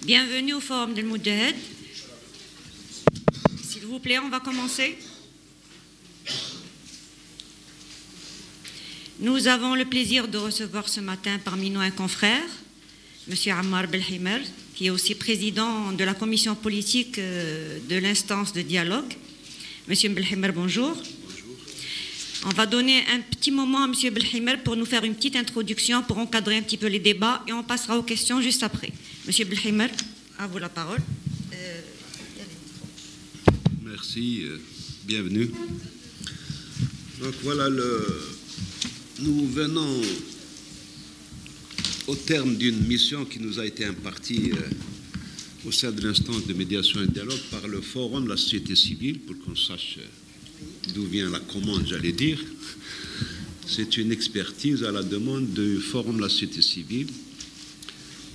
Bienvenue au Forum de Moudjahid. S'il vous plaît, on va commencer. Nous avons le plaisir de recevoir ce matin parmi nous un confrère, M. Ammar Belhimer, qui est aussi président de la commission politique de l'instance de dialogue. M. Belhimer, bonjour. On va donner un petit moment à M. Belhimer pour nous faire une petite introduction, pour encadrer un petit peu les débats, et on passera aux questions juste après. M. Belhimer, à vous la parole. Merci, bienvenue. Donc voilà, nous venons au terme d'une mission qui nous a été impartie au sein de l'instance de médiation et de dialogue par le Forum de la société civile, pour qu'on sache d'où vient la commande, j'allais dire. C'est une expertise à la demande du Forum de la société civile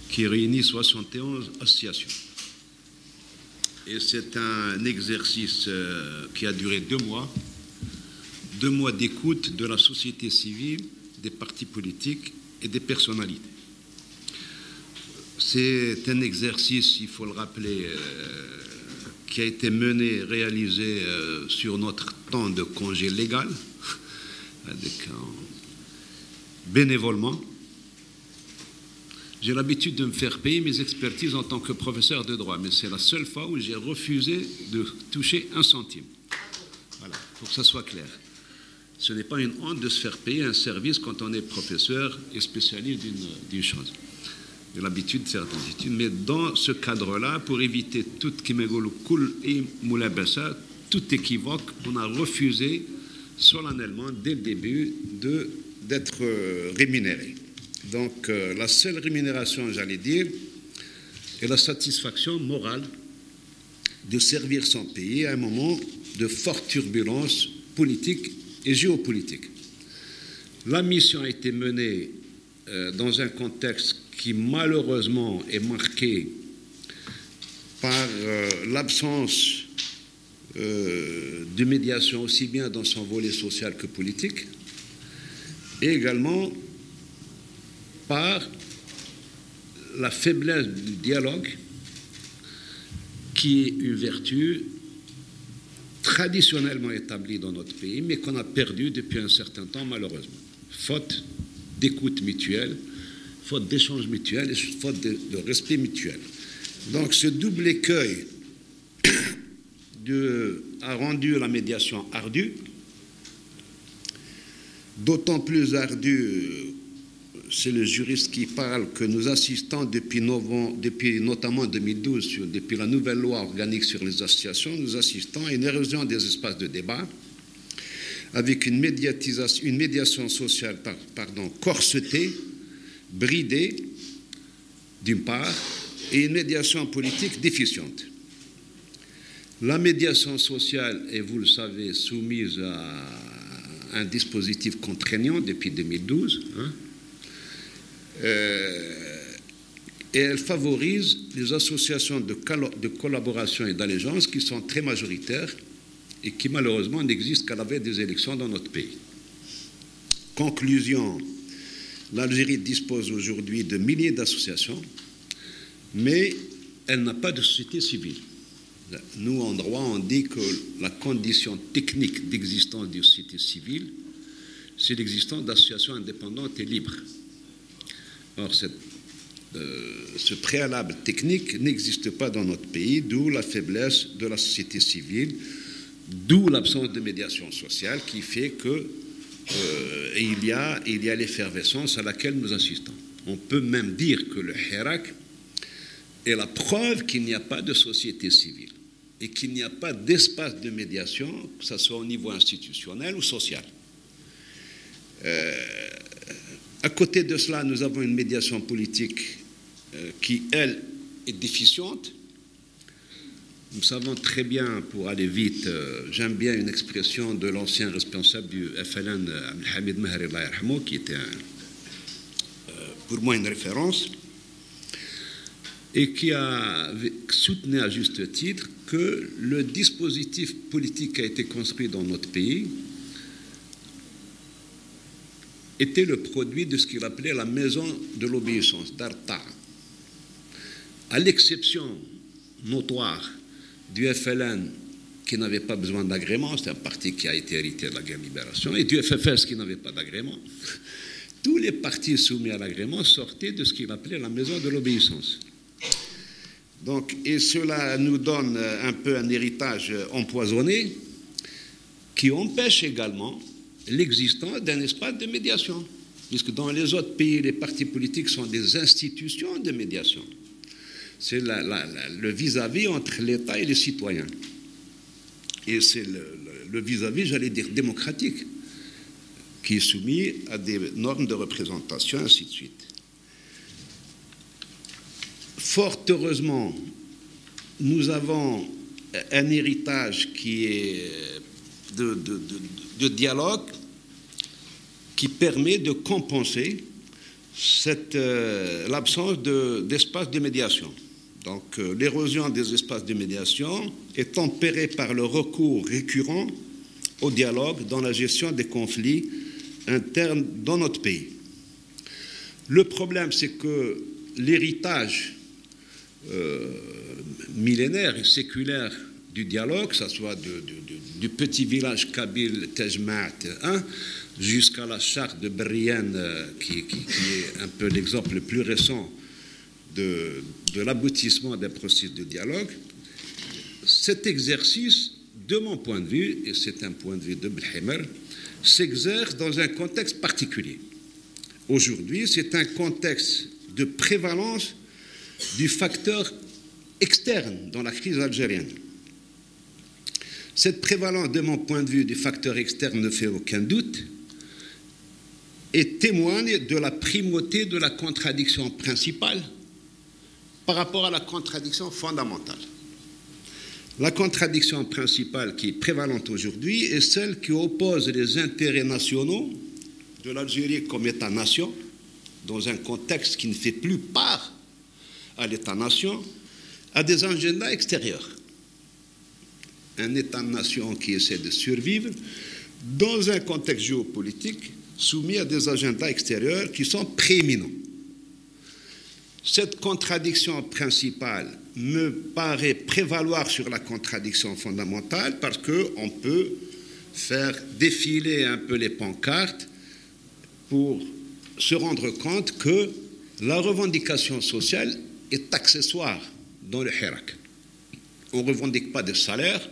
qui réunit 71 associations. Et c'est un exercice qui a duré 2 mois. 2 mois d'écoute de la société civile, des partis politiques et des personnalités. C'est un exercice, il faut le rappeler, qui a été mené, réalisé sur notre temps de congé légal, bénévolement. J'ai l'habitude de me faire payer mes expertises en tant que professeur de droit, mais c'est la seule fois où j'ai refusé de toucher 1 centime. Voilà, pour que ça soit clair. Ce n'est pas une honte de se faire payer un service quand on est professeur et spécialiste d'une chose. J'ai l'habitude de faire des études, mais dans ce cadre-là, pour éviter tout tout équivoque, on a refusé solennellement, dès le début, d'être rémunéré. Donc, la seule rémunération, j'allais dire, est la satisfaction morale de servir son pays à un moment de forte turbulence politique et géopolitique. La mission a été menée dans un contexte qui malheureusement est marqué par l'absence de médiation aussi bien dans son volet social que politique, et également par la faiblesse du dialogue, qui est une vertu traditionnellement établie dans notre pays, mais qu'on a perdu depuis un certain temps, malheureusement. Faute d'écoute mutuelle, faute d'échange mutuel et faute de respect mutuel. Donc ce double écueil a rendu la médiation ardue, d'autant plus ardue, c'est le juriste qui parle, que nous assistons depuis notamment 2012, depuis la nouvelle loi organique sur les associations, nous assistons à une érosion des espaces de débat, avec une médiation sociale corsetée, bridée, d'une part, et une médiation politique déficiente. La médiation sociale est, vous le savez, soumise à un dispositif contraignant depuis 2012, et elle favorise les associations de collaboration et d'allégeance qui sont très majoritaires et qui malheureusement n'existent qu'à la veille des élections dans notre pays. Conclusion, l'Algérie dispose aujourd'hui de milliers d'associations, mais elle n'a pas de société civile. Nous, en droit, on dit que la condition technique d'existence d'une société civile, c'est l'existence d'associations indépendantes et libres. Or, ce préalable technique n'existe pas dans notre pays, d'où la faiblesse de la société civile, d'où l'absence de médiation sociale qui fait que il y a l'effervescence à laquelle nous assistons. On peut même dire que le Hirak est la preuve qu'il n'y a pas de société civile et qu'il n'y a pas d'espace de médiation, que ce soit au niveau institutionnel ou social. À côté de cela, nous avons une médiation politique qui, elle, est déficiente. Nous savons très bien, pour aller vite, j'aime bien une expression de l'ancien responsable du FLN, Abdelhamid Mahri, qui était pour moi une référence, et qui a soutenu à juste titre que le dispositif politique qui a été construit dans notre pays était le produit de ce qu'il appelait la maison de l'obéissance, d'Arta, à l'exception notoire du FLN qui n'avait pas besoin d'agrément, c'est un parti qui a été hérité de la guerre de libération, et du FFS qui n'avait pas d'agrément, tous les partis soumis à l'agrément sortaient de ce qu'il appelait la maison de l'obéissance. Donc, et cela nous donne un peu un héritage empoisonné qui empêche également l'existence d'un espace de médiation, puisque dans les autres pays, les partis politiques sont des institutions de médiation. C'est le vis-à-vis entre l'État et les citoyens. Et c'est le vis-à-vis, j'allais dire, démocratique, qui est soumis à des normes de représentation, ainsi de suite. Fort heureusement, nous avons un héritage qui est de dialogue qui permet de compenser l'absence d'espace de médiation. Donc, l'érosion des espaces de médiation est tempérée par le recours récurrent au dialogue dans la gestion des conflits internes dans notre pays. Le problème, c'est que l'héritage millénaire et séculaire du dialogue, que ce soit du petit village kabyle Tejmaat jusqu'à la charte de Brienne, qui est un peu l'exemple le plus récent de l'aboutissement d'un processus de dialogue, cet exercice, de mon point de vue, et c'est un point de vue de Belhimer, s'exerce dans un contexte particulier. Aujourd'hui, c'est un contexte de prévalence du facteur externe dans la crise algérienne. Cette prévalence, de mon point de vue, du facteur externe ne fait aucun doute et témoigne de la primauté de la contradiction principale par rapport à la contradiction fondamentale. La contradiction principale qui est prévalente aujourd'hui est celle qui oppose les intérêts nationaux de l'Algérie comme État-nation, dans un contexte qui ne fait plus part à l'État-nation, à des agendas extérieurs. Un État-nation qui essaie de survivre dans un contexte géopolitique soumis à des agendas extérieurs qui sont prééminents. Cette contradiction principale me paraît prévaloir sur la contradiction fondamentale parce qu'on peut faire défiler un peu les pancartes pour se rendre compte que la revendication sociale est accessoire dans le Hirak. On ne revendique pas des salaires,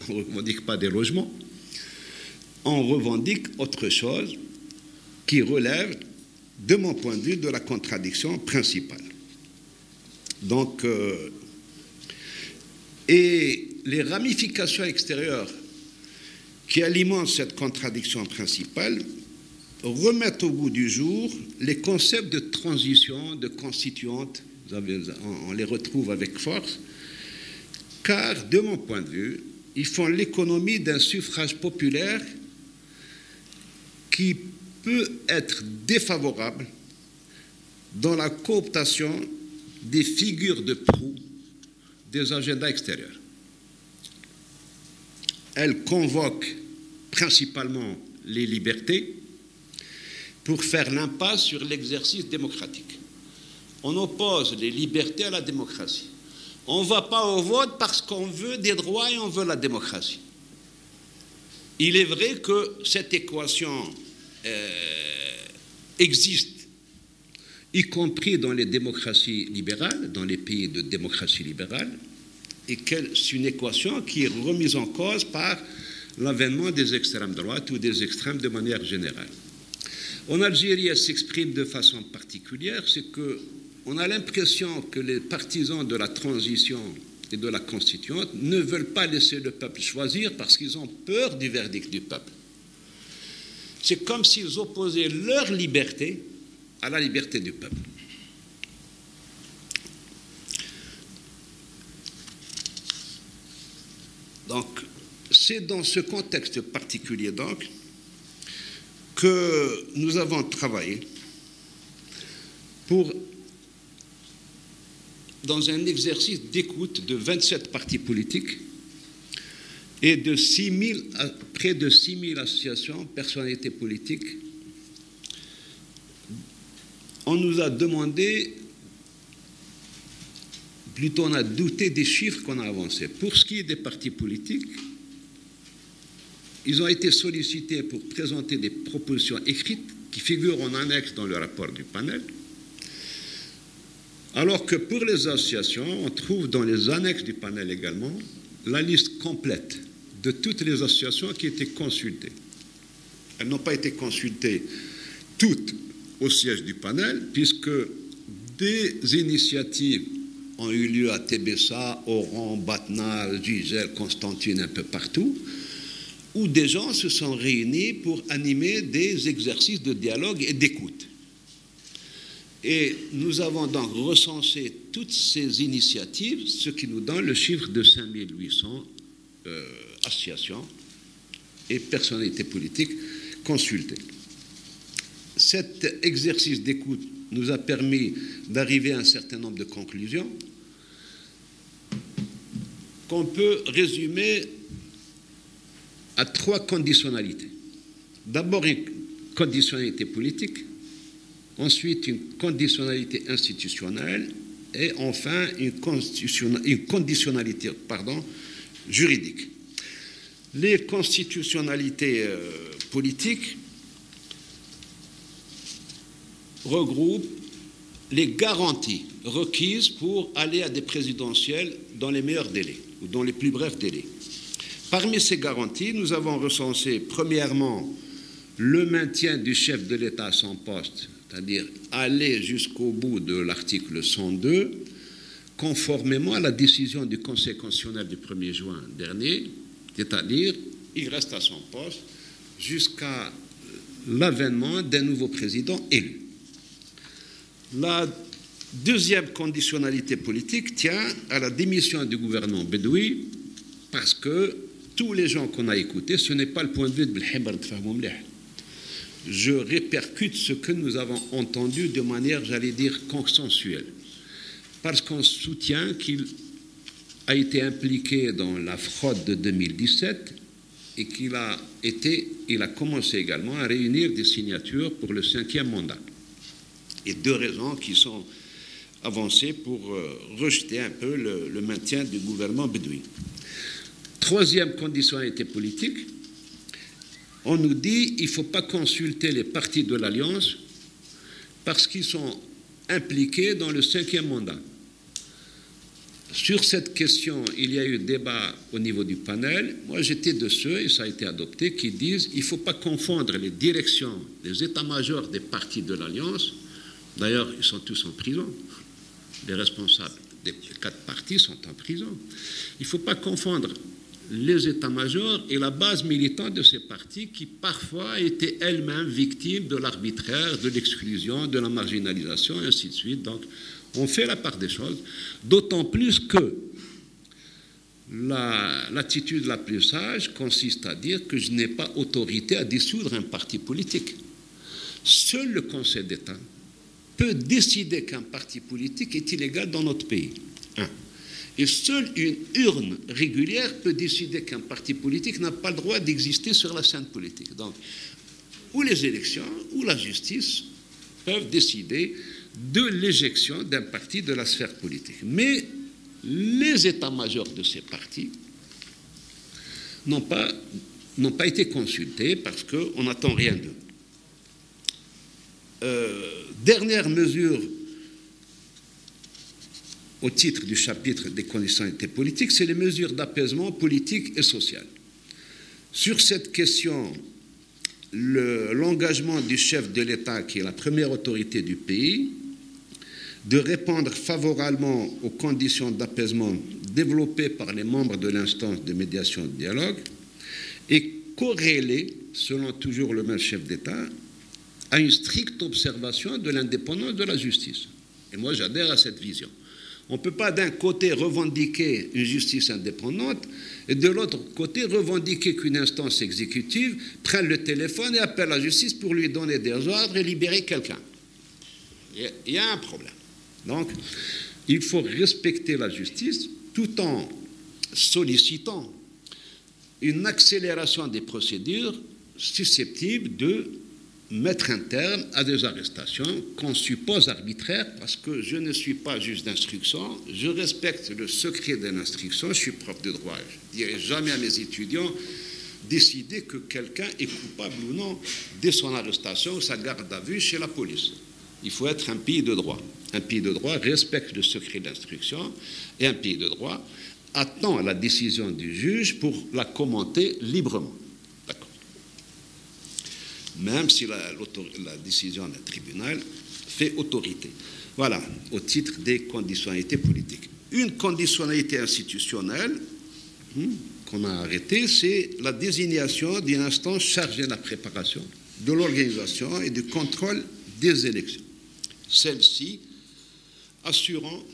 on ne revendique pas des logements, on revendique autre chose qui relève, de mon point de vue, de la contradiction principale. Donc, et les ramifications extérieures qui alimentent cette contradiction principale remettent au goût du jour les concepts de transition, de constituante, on les retrouve avec force, car, de mon point de vue, ils font l'économie d'un suffrage populaire qui peut être défavorable dans la cooptation des figures de proue des agendas extérieurs. Elle convoque principalement les libertés pour faire l'impasse sur l'exercice démocratique. On oppose les libertés à la démocratie. On ne va pas au vote parce qu'on veut des droits et on veut la démocratie. Il est vrai que cette équation existe, y compris dans les démocraties libérales, dans les pays de démocratie libérale, et que c'est une équation qui est remise en cause par l'avènement des extrêmes droites ou des extrêmes de manière générale. En Algérie, elle s'exprime de façon particulière, c'est qu'on a l'impression que les partisans de la transition et de la constituante ne veulent pas laisser le peuple choisir parce qu'ils ont peur du verdict du peuple. C'est comme s'ils opposaient leur liberté à la liberté du peuple. Donc, c'est dans ce contexte particulier, donc, que nous avons travaillé dans un exercice d'écoute de 27 partis politiques et de près de 6 000 associations, personnalités politiques. On nous a demandé plutôt on a douté des chiffres qu'on a avancés. Pour ce qui est des partis politiques, ils ont été sollicités pour présenter des propositions écrites qui figurent en annexe dans le rapport du panel, alors que pour les associations, on trouve dans les annexes du panel également la liste complète de toutes les associations qui étaient consultées. Elles n'ont pas été consultées toutes au siège du panel, puisque des initiatives ont eu lieu à Tébessa, Oran, Batna, Gigel, Constantine, un peu partout, où des gens se sont réunis pour animer des exercices de dialogue et d'écoute. Et nous avons donc recensé toutes ces initiatives, ce qui nous donne le chiffre de 5800 associations et personnalités politiques consultées. Cet exercice d'écoute nous a permis d'arriver à un certain nombre de conclusions qu'on peut résumer à 3 conditionnalités. D'abord, une conditionnalité politique, ensuite une conditionnalité institutionnelle et enfin une conditionnalité juridique. Les constitutionnalités politiques regroupent les garanties requises pour aller à des présidentielles dans les meilleurs délais ou dans les plus brefs délais. Parmi ces garanties, nous avons recensé premièrement le maintien du chef de l'État à son poste, c'est-à-dire aller jusqu'au bout de l'article 102, conformément à la décision du Conseil constitutionnel du 1er juin dernier, c'est-à-dire il reste à son poste jusqu'à l'avènement d'un nouveau président élu. La deuxième conditionnalité politique tient à la démission du gouvernement Bedoui, parce que tous les gens qu'on a écoutés, ce n'est pas le point de vue de Belhimer de Fahmoumleh. Je répercute ce que nous avons entendu de manière, j'allais dire, consensuelle, parce qu'on soutient qu'il a été impliqué dans la fraude de 2017 et qu'il a commencé également à réunir des signatures pour le 5e mandat. Et 2 raisons qui sont avancées pour rejeter un peu le maintien du gouvernement Bedoui. Troisième conditionnalité politique, on nous dit qu'il ne faut pas consulter les partis de l'Alliance parce qu'ils sont impliqués dans le 5e mandat. Sur cette question, il y a eu débat au niveau du panel. Moi, j'étais de ceux, et ça a été adopté, qui disent qu'il ne faut pas confondre les directions, les états-majors des partis de l'Alliance. D'ailleurs, ils sont tous en prison. Les responsables des 4 partis sont en prison. Il ne faut pas confondre les états-majors et la base militante de ces partis qui parfois étaient elles-mêmes victimes de l'arbitraire, de l'exclusion, de la marginalisation, et ainsi de suite. Donc, on fait la part des choses, d'autant plus que l'attitude la plus sage consiste à dire que je n'ai pas autorité à dissoudre un parti politique. Seul le Conseil d'État peut décider qu'un parti politique est illégal dans notre pays. Et seule une urne régulière peut décider qu'un parti politique n'a pas le droit d'exister sur la scène politique. Donc, ou les élections, ou la justice peuvent décider de l'éjection d'un parti de la sphère politique. Mais les états-majors de ces partis n'ont pas été consultés parce qu'on n'attend rien d'eux. Dernière mesure au titre du chapitre des conditionnalités politiques, c'est les mesures d'apaisement politique et social. Sur cette question, l'engagement du chef de l'État, qui est la première autorité du pays, de répondre favorablement aux conditions d'apaisement développées par les membres de l'instance de médiation et de dialogue, est corrélé, selon toujours le même chef d'État, à une stricte observation de l'indépendance de la justice. Et moi, j'adhère à cette vision. On ne peut pas d'un côté revendiquer une justice indépendante et de l'autre côté revendiquer qu'une instance exécutive prenne le téléphone et appelle la justice pour lui donner des ordres et libérer quelqu'un. Il y a un problème. Donc, il faut respecter la justice tout en sollicitant une accélération des procédures susceptibles de mettre un terme à des arrestations qu'on suppose arbitraires, parce que je ne suis pas juge d'instruction, je respecte le secret de l'instruction, je suis prof de droit. Je ne dirai jamais à mes étudiants décider que quelqu'un est coupable ou non de son arrestation ou sa garde à vue chez la police. Il faut être un pays de droit. Un pays de droit respecte le secret d'instruction et un pays de droit attend la décision du juge pour la commenter librement. Même si la décision d'un tribunal fait autorité. Voilà, au titre des conditionnalités politiques. Une conditionnalité institutionnelle qu'on a arrêtée, c'est la désignation d'une instance chargée de la préparation, de l'organisation et du contrôle des élections. Celle-ci assurant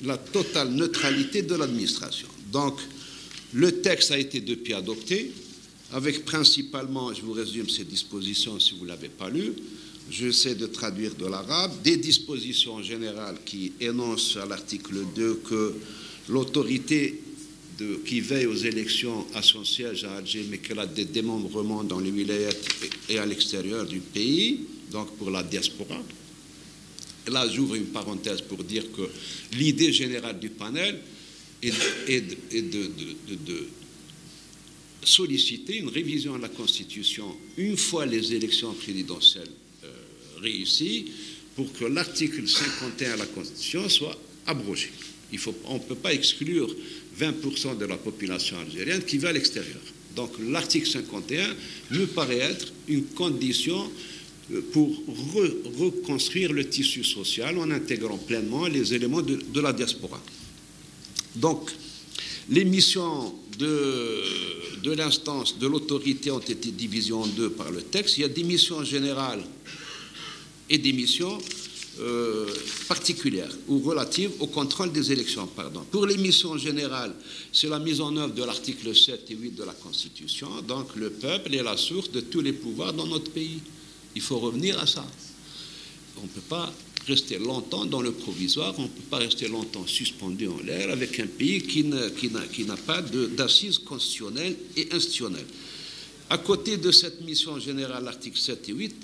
la totale neutralité de l'administration. Donc, le texte a été depuis adopté, avec principalement, je vous résume ces dispositions si vous ne l'avez pas lu, j'essaie de traduire de l'arabe, des dispositions générales qui énoncent à l'article 2 que l'autorité qui veille aux élections à son siège à Alger, mais qu'elle a des démembrements dans les wilayats et à l'extérieur du pays, donc pour la diaspora. Et là, j'ouvre une parenthèse pour dire que l'idée générale du panel est de solliciter une révision de la Constitution une fois les élections présidentielles réussies pour que l'article 51 de la Constitution soit abrogé. On ne peut pas exclure 20% de la population algérienne qui va à l'extérieur. Donc l'article 51 me paraît être une condition pour reconstruire le tissu social en intégrant pleinement les éléments de la diaspora. Donc les missions de l'instance, de l'autorité ont été divisées en deux par le texte. Il y a des missions générales et des missions particulières ou relatives au contrôle des élections. Pour les missions générales, c'est la mise en œuvre de l'article 7 et 8 de la Constitution. Donc le peuple est la source de tous les pouvoirs dans notre pays. Il faut revenir à ça. On ne peut pas rester longtemps dans le provisoire, on ne peut pas rester longtemps suspendu en l'air avec un pays qui n'a pas d'assises constitutionnelles et institutionnelles. À côté de cette mission générale, articles 7 et 8,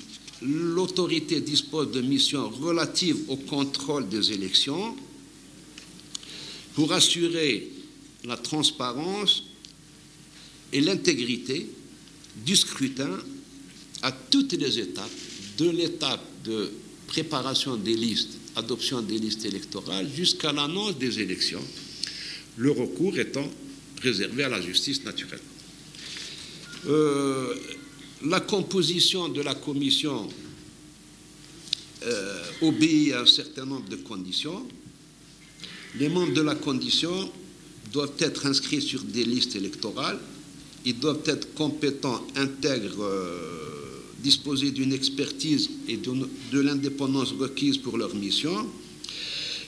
l'autorité dispose de missions relatives au contrôle des élections pour assurer la transparence et l'intégrité du scrutin à toutes les étapes, de l'étape de préparation des listes, adoption des listes électorales, jusqu'à l'annonce des élections, le recours étant réservé à la justice naturelle. La composition de la commission obéit à un certain nombre de conditions. Les membres de la commission doivent être inscrits sur des listes électorales, ils doivent être compétents, intègres, disposer d'une expertise et de l'indépendance requise pour leur mission.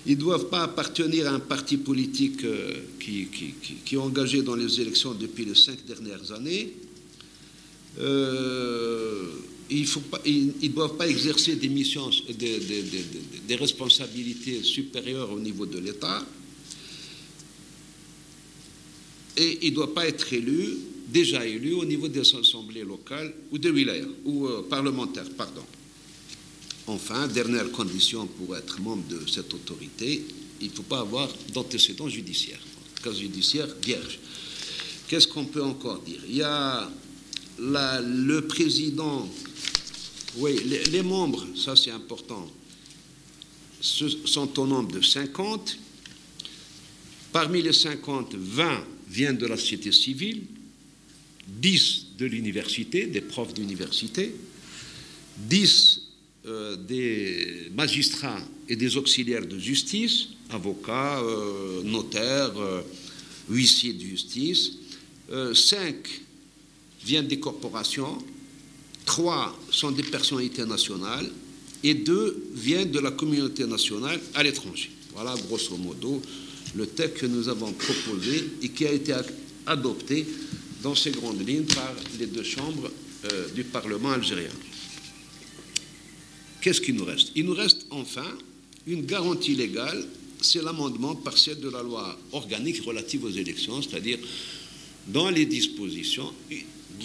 Ils ne doivent pas appartenir à un parti politique qui est engagé dans les élections depuis les 5 dernières années. Ils ne doivent pas exercer des missions, des responsabilités supérieures au niveau de l'État. Et ils ne doivent pas être déjà élus au niveau des assemblées locales ou de wilaya, ou parlementaires, pardon. Enfin, dernière condition pour être membre de cette autorité, il ne faut pas avoir d'antécédents judiciaires. Cas judiciaire vierge. Qu'est-ce qu'on peut encore dire? Il y a le président, oui, les membres, ça c'est important, sont au nombre de 50. Parmi les 50, 20 viennent de la société civile, 10 de l'université, des profs d'université, 10 des magistrats et des auxiliaires de justice, avocats, notaires, huissiers de justice, 5 viennent des corporations, 3 sont des personnalités nationales et 2 viennent de la communauté nationale à l'étranger. Voilà, grosso modo, le texte que nous avons proposé et qui a été adopté dans ces grandes lignes par les 2 chambres du Parlement algérien. Qu'est-ce qu'il nous reste? Il nous reste enfin une garantie légale, c'est l'amendement partiel de la loi organique relative aux élections, c'est-à-dire dans les dispositions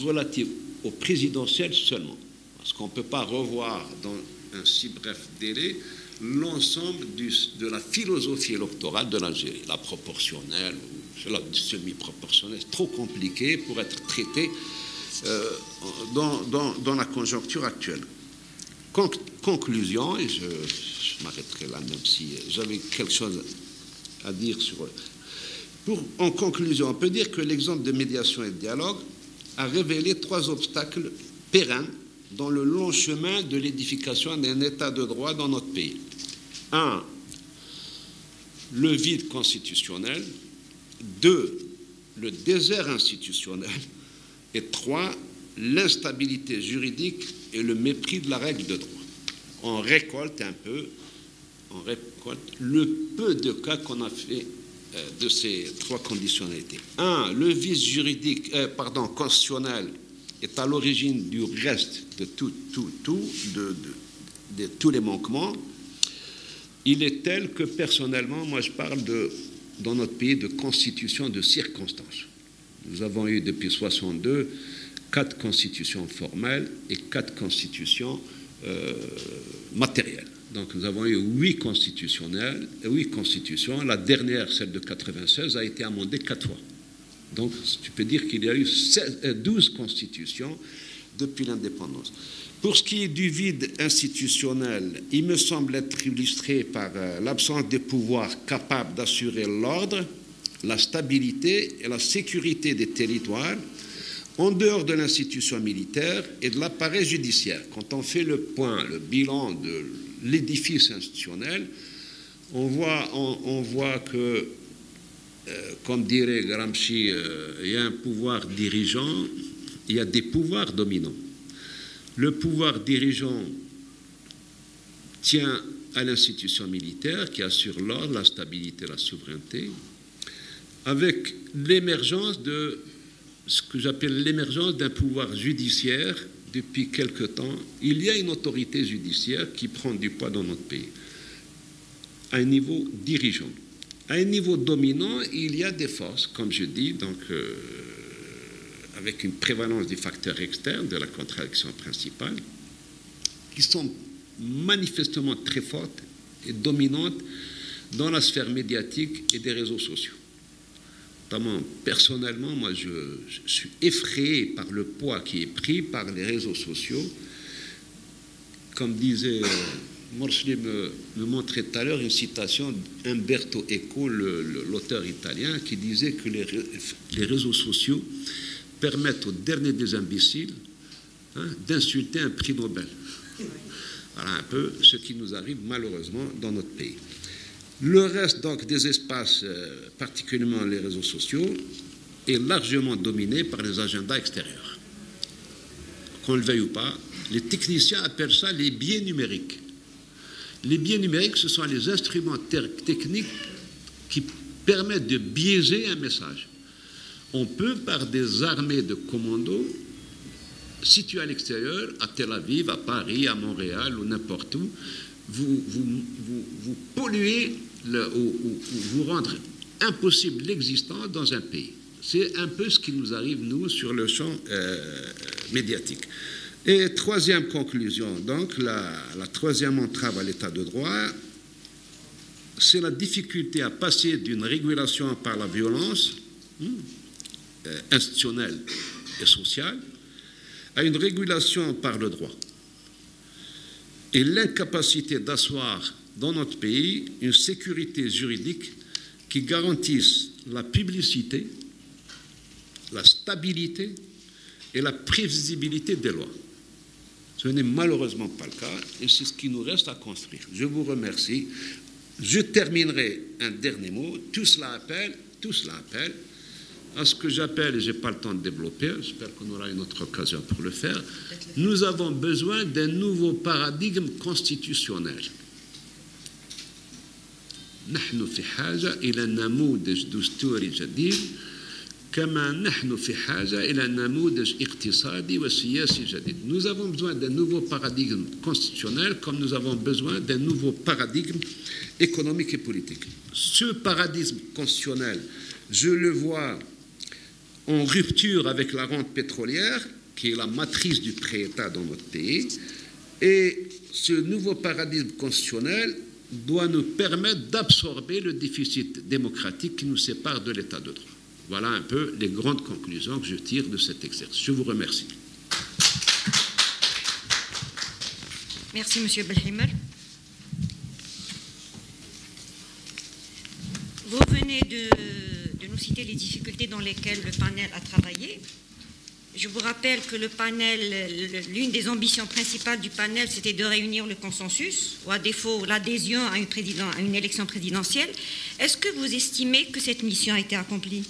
relatives aux présidentielles seulement. Parce qu'on ne peut pas revoir dans un si bref délai l'ensemble de la philosophie électorale de l'Algérie. La proportionnelle, la semi-proportionnelle, c'est trop compliqué pour être traité dans la conjoncture actuelle. Conclusion, et je m'arrêterai là, même si j'avais quelque chose à dire sur... En conclusion, on peut dire que l'exemple de médiation et de dialogue a révélé 3 obstacles pérennes dans le long chemin de l'édification d'un État de droit dans notre pays. 1. Le vide constitutionnel. 2. Le désert institutionnel. Et 3. L'instabilité juridique et le mépris de la règle de droit. On récolte le peu de cas qu'on a fait de ces 3 conditionnalités. 1. Le vice juridique, constitutionnel est à l'origine du reste de tous les manquements. Il est tel que personnellement, moi je parle dans notre pays de constitution de circonstances. Nous avons eu depuis 1962 4 constitutions formelles et 4 constitutions matérielles. Donc nous avons eu 8 constitutions. La dernière, celle de 1996, a été amendée 4 fois. Donc tu peux dire qu'il y a eu 12 constitutions depuis l'indépendance. Pour ce qui est du vide institutionnel, il me semble être illustré par l'absence de pouvoirs capables d'assurer l'ordre, la stabilité et la sécurité des territoires en dehors de l'institution militaire et de l'appareil judiciaire. Quand on fait le bilan de l'édifice institutionnel, on voit que, comme dirait Gramsci, il y a un pouvoir dirigeant, il y a des pouvoirs dominants. Le pouvoir dirigeant tient à l'institution militaire qui assure l'ordre, la stabilité, la souveraineté, avec l'émergence de ce que j'appelle l'émergence d'un pouvoir judiciaire. Depuis quelque temps, il y a une autorité judiciaire qui prend du poids dans notre pays, à un niveau dirigeant. À un niveau dominant, il y a des forces, comme je dis, donc avec une prévalence des facteurs externes de la contradiction principale, qui sont manifestement très fortes et dominantes dans la sphère médiatique et des réseaux sociaux. Notamment, personnellement, moi, je suis effrayé par le poids qui est pris par les réseaux sociaux. Comme disait, Morsli me montrait tout à l'heure une citation d'Umberto Eco, l'auteur italien, qui disait que les réseaux sociaux permettent aux derniers des imbéciles d'insulter un prix Nobel. Voilà un peu ce qui nous arrive malheureusement dans notre pays. Le reste donc des espaces, particulièrement les réseaux sociaux, est largement dominé par les agendas extérieurs. Qu'on le veuille ou pas, les techniciens appellent ça les biais numériques. Les biais numériques, ce sont les instruments techniques qui permettent de biaiser un message. On peut, par des armées de commandos situées à l'extérieur, à Tel Aviv, à Paris, à Montréal ou n'importe où, vous polluer ou vous rendre impossible l'existence dans un pays. C'est un peu ce qui nous arrive, nous, sur le champ médiatique. Et troisième conclusion, donc, la troisième entrave à l'état de droit, c'est la difficulté à passer d'une régulation par la violence institutionnelle et sociale à une régulation par le droit. Et l'incapacité d'asseoir dans notre pays une sécurité juridique qui garantisse la publicité, la stabilité et la prévisibilité des lois. Ce n'est malheureusement pas le cas et c'est ce qui nous reste à construire. Je vous remercie. Je terminerai un dernier mot. Tout cela appelle à ce que j'appelle, et je n'ai pas le temps de développer, j'espère qu'on aura une autre occasion pour le faire, nous avons besoin d'un nouveau paradigme constitutionnel. نحن في حاجة إلى نموذج دستوري جديد كما نحن في حاجة إلى نموذج اقتصادي وسياسي جديد. Nous avons besoin d'un nouveau paradigme constitutionnel comme nous avons besoin d'un nouveau paradigme économique et politique. Ce paradigme constitutionnel, je le vois en rupture avec la rente pétrolière qui est la matrice du pré-État dans notre pays. Et ce nouveau paradigme constitutionnel doit nous permettre d'absorber le déficit démocratique qui nous sépare de l'État de droit. Voilà un peu les grandes conclusions que je tire de cet exercice. Je vous remercie. Merci, M. Belhimer. Vous venez de nous citer les difficultés dans lesquelles le panel a travaillé. Je vous rappelle que le panel, l'une des ambitions principales du panel, c'était de réunir le consensus, ou à défaut l'adhésion à une élection présidentielle. Est-ce que vous estimez que cette mission a été accomplie?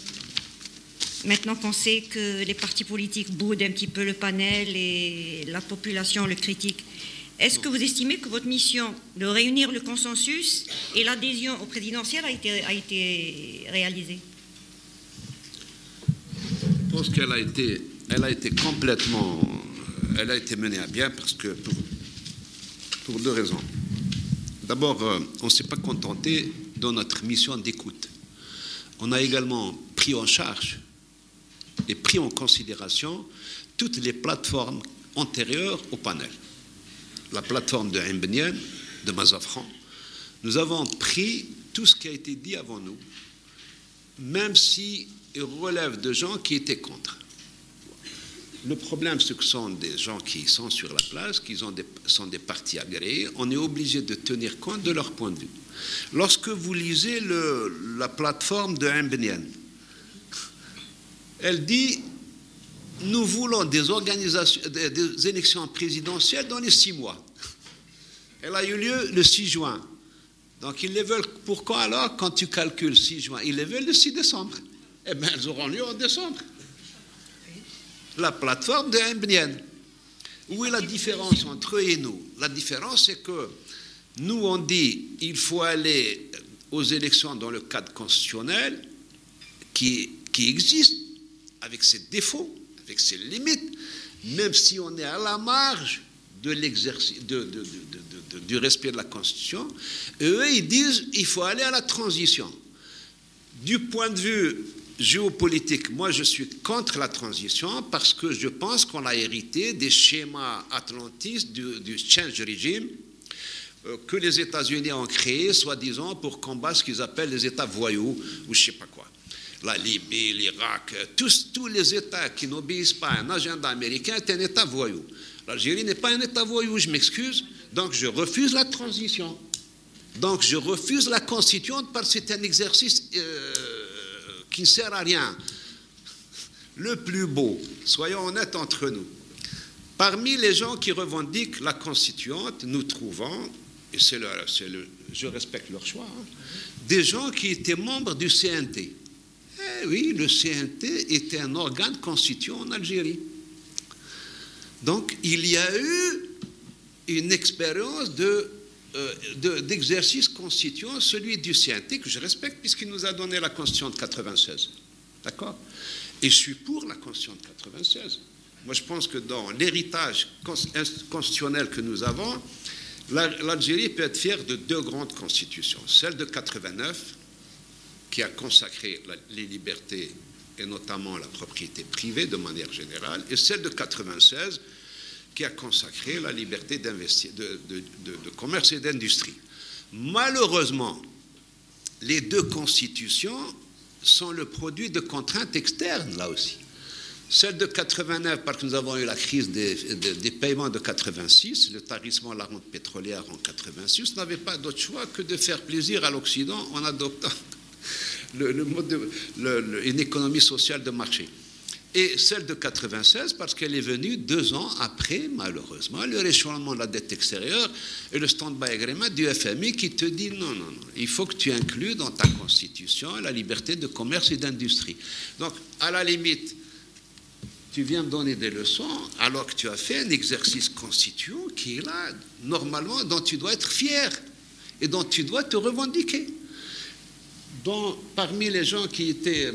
Maintenant qu'on sait que les partis politiques boudent un petit peu le panel et la population le critique, est-ce que vous estimez que votre mission de réunir le consensus et l'adhésion au présidentiel a été réalisée? Je pense qu'elle a été complètement, elle a été menée à bien parce que pour deux raisons. D'abord, on ne s'est pas contenté de notre mission d'écoute. On a également pris en charge et pris en considération toutes les plateformes antérieures au panel. La plateforme de Mbnian, de Mazafran. Nous avons pris tout ce qui a été dit avant nous, même si il relève de gens qui étaient contre. Le problème, c'est que ce sont des gens qui sont sur la place, qui sont des partis agréés. On est obligé de tenir compte de leur point de vue. Lorsque vous lisez la plateforme de Mbnian, elle dit « Nous voulons des élections présidentielles dans les 6 mois. » Elle a eu lieu le 6 juin. Donc, ils les veulent. Pourquoi alors, quand tu calcules 6 juin, ils les veulent le 6 décembre? Eh bien, elles auront lieu en décembre. La plateforme de Mbnian. Où est la différence entre eux et nous? La différence, c'est que nous, on dit il faut aller aux élections dans le cadre constitutionnel qui existe, avec ses défauts, avec ses limites, même si on est à la marge de l'exercice, du respect de la Constitution. Et eux, ils disent il faut aller à la transition. Du point de vue géopolitique, moi je suis contre la transition parce que je pense qu'on a hérité des schémas atlantistes du change regime que les États-Unis ont créé, soi-disant, pour combattre ce qu'ils appellent les États voyous ou je ne sais pas quoi. La Libye, l'Irak, tous les États qui n'obéissent pas à un agenda américain est un État voyou. L'Algérie n'est pas un État voyou, je m'excuse, donc je refuse la transition. Donc je refuse la constituante parce que c'est un exercice qui ne sert à rien. Le plus beau, soyons honnêtes entre nous, parmi les gens qui revendiquent la constituante, nous trouvons, et je respecte leur choix, des gens qui étaient membres du CNT. Eh oui, le CNT était un organe constituant en Algérie. Donc, il y a eu une expérience d'exercice constituant, celui du CNT, que je respecte, puisqu'il nous a donné la Constitution de 96. D'accord? Et je suis pour la Constitution de 96. Moi, je pense que dans l'héritage constitutionnel que nous avons, l'Algérie peut être fière de 2 grandes constitutions. Celle de 89, qui a consacré les libertés et notamment la propriété privée de manière générale, et celle de 96, qui a consacré la liberté d'investir, de commerce et d'industrie. Malheureusement, les 2 constitutions sont le produit de contraintes externes, là aussi. Celle de 89, parce que nous avons eu la crise des paiements de 86, le tarissement de la rente pétrolière en 86, n'avait pas d'autre choix que de faire plaisir à l'Occident en adoptant une économie sociale de marché. Et celle de 96, parce qu'elle est venue 2 ans après, malheureusement, le réchauffement de la dette extérieure et le stand-by agreement du FMI qui te dit non, il faut que tu inclues dans ta constitution la liberté de commerce et d'industrie. Donc, à la limite, tu viens me donner des leçons alors que tu as fait un exercice constituant qui est là, normalement, dont tu dois être fier et dont tu dois te revendiquer. Donc, parmi les gens qui étaient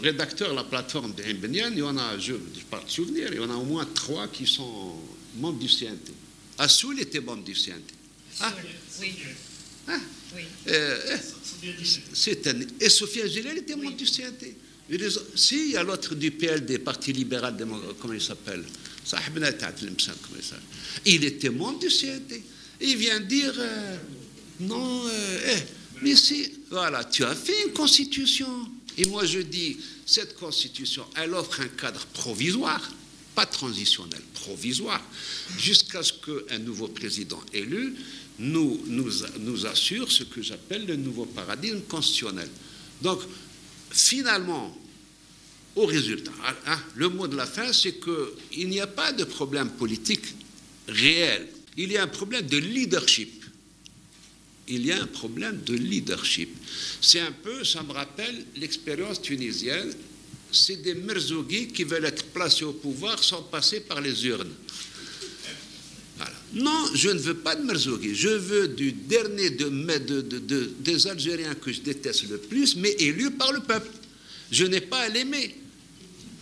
rédacteurs de la plateforme de Mbnian, il y en a, je parle de souvenir, il y en a au moins 3 qui sont membres du CNT. Assoul était membre du CNT. Ah, oui. Ah, oui. Et Sophia Gilel était membre du CNT. Si, il y a l'autre du PLD, Parti libéral, comment il s'appelle? Il était membre du CNT. Il vient dire, non, mais si, voilà, tu as fait une constitution. Et moi je dis, cette constitution, elle offre un cadre provisoire, pas transitionnel, provisoire, jusqu'à ce qu'un nouveau président élu nous assure ce que j'appelle le nouveau paradigme constitutionnel. Donc, finalement, au résultat, le mot de la fin, c'est qu'il n'y a pas de problème politique réel. Il y a un problème de leadership. Il y a un problème de leadership. C'est un peu, ça me rappelle l'expérience tunisienne, c'est des Merzougis qui veulent être placés au pouvoir sans passer par les urnes. Voilà. Non, je ne veux pas de Merzougis. Je veux du dernier des Algériens que je déteste le plus, mais élu par le peuple. Je n'ai pas à l'aimer.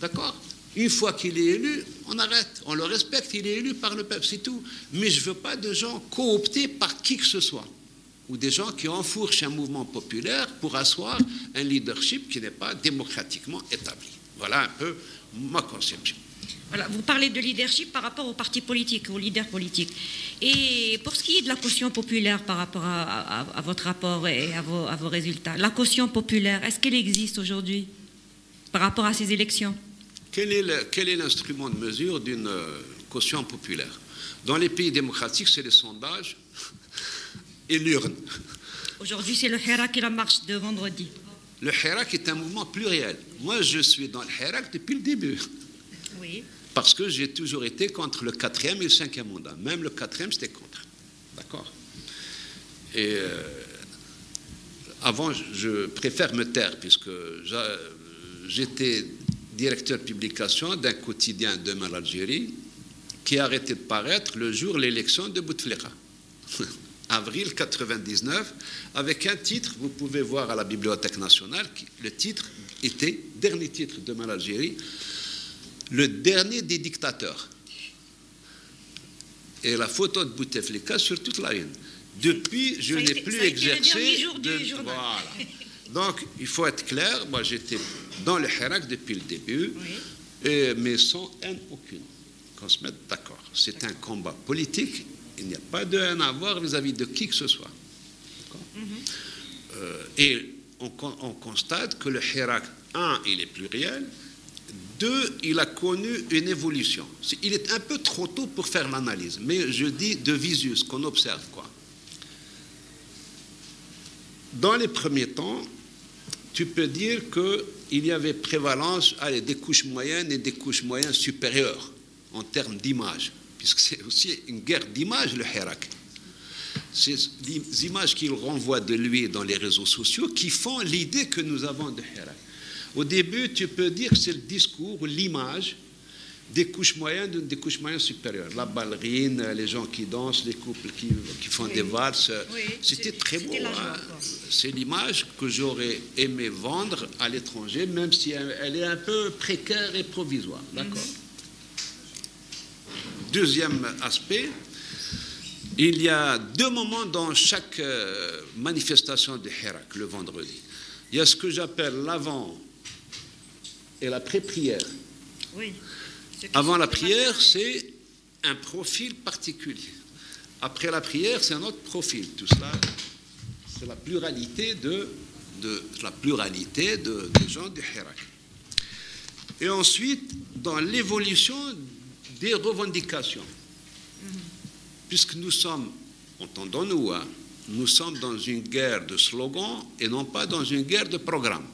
D'accord? Une fois qu'il est élu, on arrête. On le respecte, il est élu par le peuple, c'est tout. Mais je ne veux pas de gens cooptés par qui que ce soit. Ou des gens qui enfourchent un mouvement populaire pour asseoir un leadership qui n'est pas démocratiquement établi. Voilà un peu ma conception. Voilà, vous parlez de leadership par rapport aux partis politiques, aux leaders politiques. Et pour ce qui est de la caution populaire par rapport à votre rapport et à vos résultats, la caution populaire, est-ce qu'elle existe aujourd'hui par rapport à ces élections? Quel est l'instrument de mesure d'une caution populaire? Dans les pays démocratiques, c'est les sondages et l'urne. Aujourd'hui, c'est le Hirak et la marche de vendredi. Le Hirak est un mouvement pluriel. Moi, je suis dans le Hirak depuis le début. Oui. Parce que j'ai toujours été contre le 4e et le 5e mandat. Même le 4e, c'était contre. D'accord? Et avant, je préfère me taire, puisque j'étais directeur de publication d'un quotidien Demain l'Algérie qui a arrêté de paraître le jour de l'élection de Bouteflika. Avril 99, avec un titre, vous pouvez voir à la Bibliothèque nationale, le titre était, dernier titre de Demain l'Algérie, le dernier des dictateurs. Et la photo de Bouteflika sur toute la une. Depuis, je n'ai plus exercé. Voilà. Donc, il faut être clair, moi j'étais dans le Hirak depuis le début, oui. Mais sans haine aucune. Qu'on se mette d'accord. C'est un combat politique. Il n'y a pas de haine à avoir vis-à-vis de qui que ce soit. Et on constate que le Hirak, un, il est pluriel. Deux, il a connu une évolution. Il est un peu trop tôt pour faire l'analyse, mais je dis de visu, ce qu'on observe, quoi. Dans les premiers temps, tu peux dire qu'il y avait prévalence des couches moyennes et des couches moyennes supérieures en termes d'image, puisque c'est aussi une guerre d'image, le Hirak. C'est les images qu'il renvoie de lui dans les réseaux sociaux qui font l'idée que nous avons de Hirak. Au début, tu peux dire que c'est le discours, l'image des couches moyennes, des couches moyennes supérieures. La ballerine, les gens qui dansent, les couples qui font des valses. Oui, c'était très beau. Hein. C'est l'image que j'aurais aimé vendre à l'étranger, même si elle est un peu précaire et provisoire. D'accord. Deuxième aspect, il y a deux moments dans chaque manifestation de Hirak, le vendredi. Il y a ce que j'appelle l'avant et la pré-prière. Oui. Avant la prière, c'est un profil particulier. Après la prière, c'est un autre profil. Tout cela, c'est la pluralité de gens du Hirak. Et ensuite, dans l'évolution des revendications. Puisque nous sommes, entendons-nous, hein, nous sommes dans une guerre de slogans et non pas dans une guerre de programme.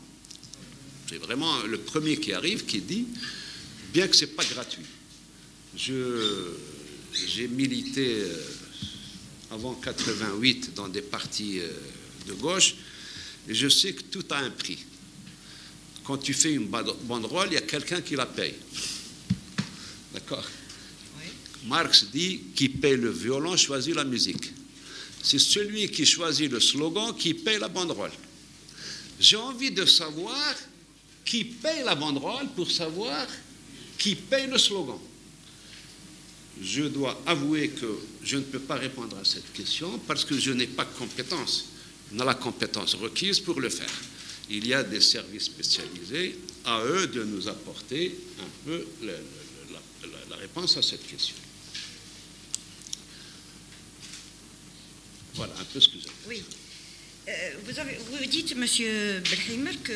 C'est vraiment le premier qui arrive qui dit, bien que ce n'est pas gratuit. J'ai milité avant 88 dans des partis de gauche et je sais que tout a un prix. Quand tu fais une banderole, il y a quelqu'un qui la paye. D'accord? Oui. Marx dit qui paye le violon choisit la musique. C'est celui qui choisit le slogan qui paye la banderole. J'ai envie de savoir qui paye la banderole pour savoir qui paye le slogan. Je dois avouer que je ne peux pas répondre à cette question parce que je n'ai pas de compétence. On a la compétence requise pour le faire. il y a des services spécialisés, à eux de nous apporter un peu la réponse à cette question. Voilà un peu ce que j'ai. Oui. Vous dites, M. Belheimer, que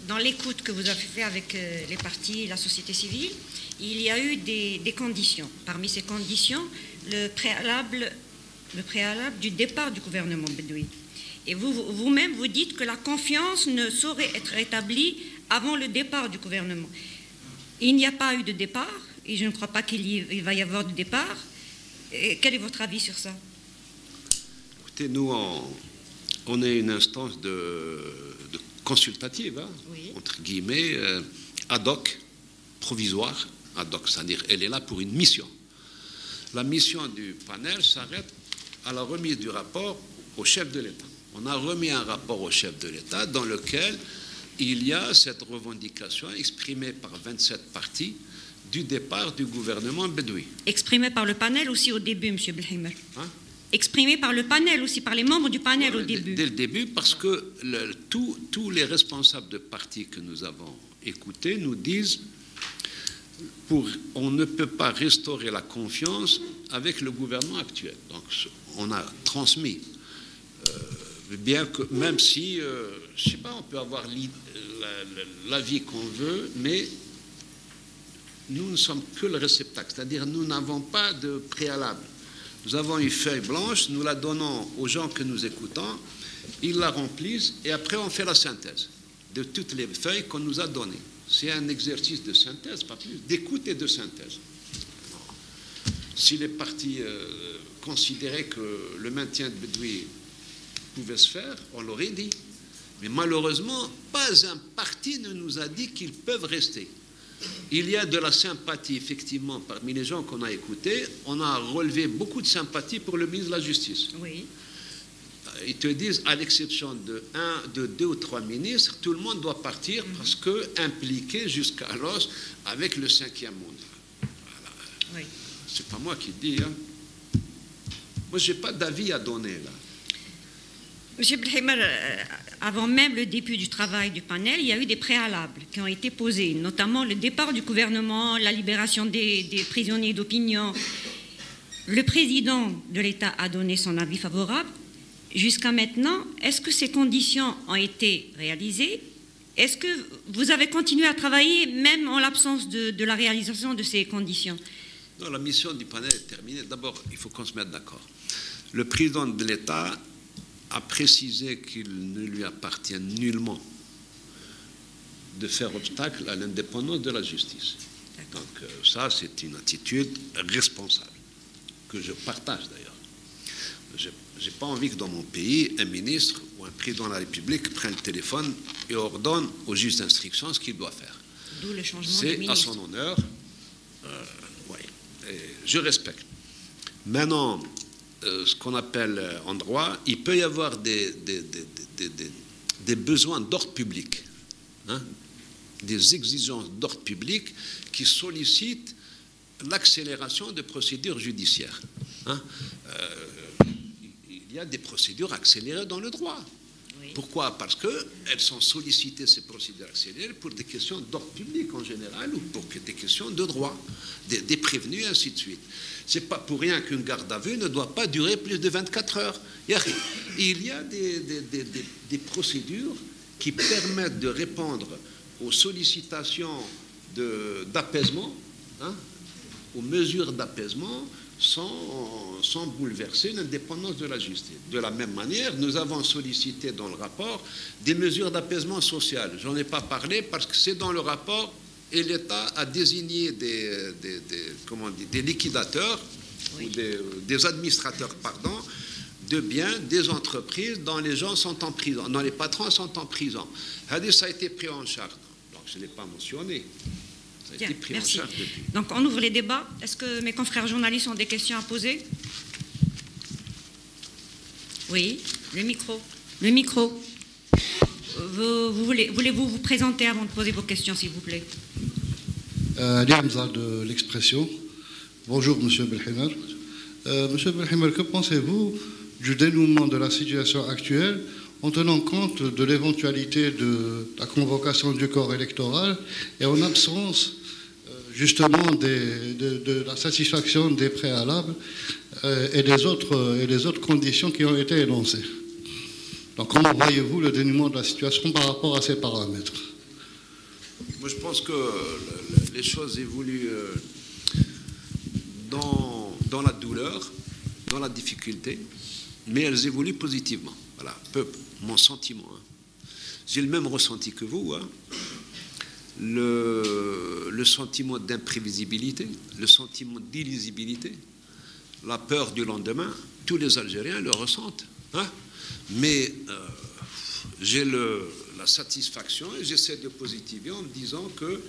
dans l'écoute que vous avez fait avec les partis, la société civile, il y a eu des conditions. Parmi ces conditions, le préalable du départ du gouvernement bedoui. Et vous-même, vous dites que la confiance ne saurait être établie avant le départ du gouvernement. Il n'y a pas eu de départ, et je ne crois pas qu'il va y avoir de départ. Et quel est votre avis sur ça? Écoutez, nous, on est une instance de consultative, hein, oui, entre guillemets, ad hoc, provisoire, ad hoc, c'est-à-dire elle est là pour une mission. La mission du panel s'arrête à la remise du rapport au chef de l'État. On a remis un rapport au chef de l'État dans lequel il y a cette revendication exprimée par 27 partis du départ du gouvernement bedoui. Exprimée par le panel aussi au début, M. Belheimer. Hein? Exprimée par le panel aussi, par les membres du panel au début. Dès le début, parce que tous les responsables de partis que nous avons écoutés nous disent on ne peut pas restaurer la confiance avec le gouvernement actuel. Donc on a transmis. Bien que, même si, je ne sais pas, on peut avoir l'avis qu'on veut, mais nous ne sommes que le réceptacle, c'est-à-dire nous n'avons pas de préalable. Nous avons une feuille blanche, nous la donnons aux gens que nous écoutons, ils la remplissent et après on fait la synthèse de toutes les feuilles qu'on nous a données. C'est un exercice de synthèse, pas plus, d'écoute et de synthèse. Si les partis considéraient que le maintien de Bedoui pouvait se faire, on l'aurait dit. Mais malheureusement, pas un parti ne nous a dit qu'ils peuvent rester. Il y a de la sympathie, effectivement, parmi les gens qu'on a écoutés. On a relevé beaucoup de sympathie pour le ministre de la Justice. Oui. Ils te disent, à l'exception de 2 ou 3 ministres, tout le monde doit partir parce que impliqué jusqu'à l'os avec le 5e monde. Voilà. Oui. C'est pas moi qui le dis. Hein. Moi, je n'ai pas d'avis à donner là. Monsieur Belheimer, avant même le début du travail du panel, il y a eu des préalables qui ont été posés, notamment le départ du gouvernement, la libération des prisonniers d'opinion. Le président de l'État a donné son avis favorable. Jusqu'à maintenant, est-ce que ces conditions ont été réalisées? Est-ce que vous avez continué à travailler même en l'absence de la réalisation de ces conditions? Non, la mission du panel est terminée. D'abord, il faut qu'on se mette d'accord. Le président de l'État a précisé qu'il ne lui appartient nullement de faire obstacle à l'indépendance de la justice. Donc ça, c'est une attitude responsable, que je partage d'ailleurs. Je n'ai pas envie que dans mon pays, un ministre ou un président de la République prenne le téléphone et ordonne au juge d'instruction ce qu'il doit faire. D'où le changement de ministre. C'est à son honneur. Oui, je respecte. Maintenant, ce qu'on appelle en droit, il peut y avoir des besoins d'ordre public, hein, des exigences d'ordre public qui sollicitent l'accélération des procédures judiciaires. Hein. Il y a des procédures accélérées dans le droit. Oui. Pourquoi? Parce qu'elles sont sollicitées, ces procédures accélérées, pour des questions d'ordre public en général ou pour des questions de droit, des prévenus, et ainsi de suite. Ce n'est pas pour rien qu'une garde à vue ne doit pas durer plus de 24 heures. Il y a des procédures qui permettent de répondre aux sollicitations d'apaisement, hein, aux mesures d'apaisement, sans bouleverser l'indépendance de la justice. De la même manière, nous avons sollicité dans le rapport des mesures d'apaisement social. Je n'en ai pas parlé parce que c'est dans le rapport et l'État a désigné des liquidateurs, oui, ou des administrateurs, pardon, de biens des entreprises dont les gens sont en prison, dont les patrons sont en prison. Ça a été pris en charge. Donc je ne l'ai pas mentionné. Ça a été pris en charge depuis. Donc on ouvre les débats. Est-ce que mes confrères journalistes ont des questions à poser? Oui, le micro. Le micro. Voulez-vous vous présenter avant de poser vos questions, s'il vous plaît? Liamza de l'Expression. Bonjour, Monsieur Belheimer. Monsieur Belheimer, que pensez-vous du dénouement de la situation actuelle en tenant compte de l'éventualité de la convocation du corps électoral et en absence justement de la satisfaction des préalables et des autres conditions qui ont été énoncées. Donc comment voyez-vous le dénouement de la situation par rapport à ces paramètres? Moi, je pense que les choses évoluent dans la douleur, dans la difficulté, mais elles évoluent positivement. Voilà, un peu mon sentiment. J'ai le même ressenti que vous. Le sentiment d'imprévisibilité, le sentiment d'illisibilité, la peur du lendemain, tous les Algériens le ressentent. Mais j'ai la satisfaction et j'essaie de positiver en me disant que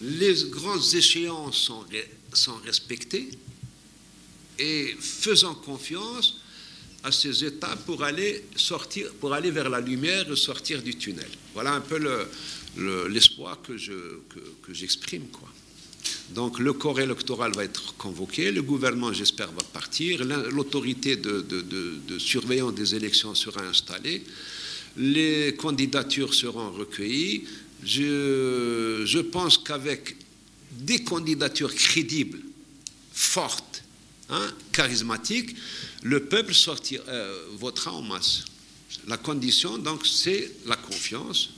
les grandes échéances sont respectées et faisant confiance à ces étapes pour aller vers la lumière et sortir du tunnel. Voilà un peu l'espoir que j'exprime, quoi. Donc le corps électoral va être convoqué, le gouvernement, j'espère, va partir, l'autorité de surveillance des élections sera installée, les candidatures seront recueillies. Je pense qu'avec des candidatures crédibles, fortes, charismatiques, le peuple votera en masse. La condition, donc, c'est la confiance,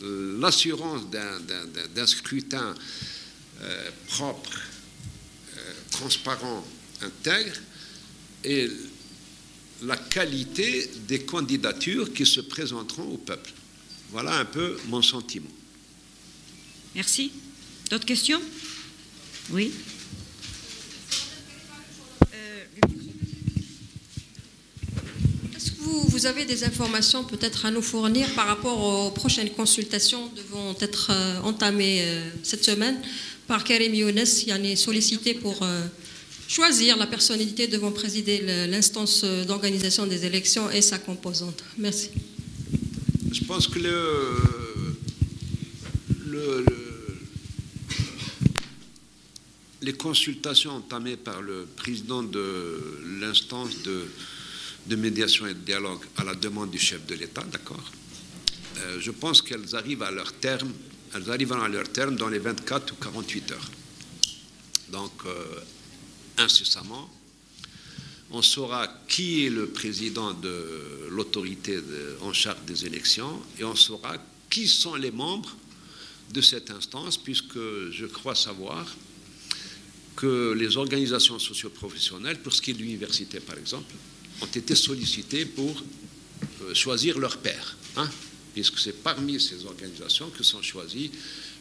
l'assurance d'un scrutin propre, transparent, intègre, et la qualité des candidatures qui se présenteront au peuple. Voilà un peu mon sentiment. Merci. D'autres questions? Oui. Est-ce que vous avez des informations peut-être à nous fournir par rapport aux prochaines consultations devant être entamées cette semaine par Karim Younes, qui en est sollicité pour choisir la personnalité devant présider l'instance d'organisation des élections et sa composante? Merci. Je pense que les consultations entamées par le président de l'instance de médiation et de dialogue à la demande du chef de l'État, d'accord, je pense qu'elles arrivent à leur terme. Elles arriveront à leur terme dans les 24 ou 48 heures. Donc, incessamment, on saura qui est le président de l'autorité en charge des élections et on saura qui sont les membres de cette instance, puisque je crois savoir que les organisations socio-professionnelles, pour ce qui est de l'université par exemple, ont été sollicitées pour choisir leur père, puisque c'est parmi ces organisations que sont choisis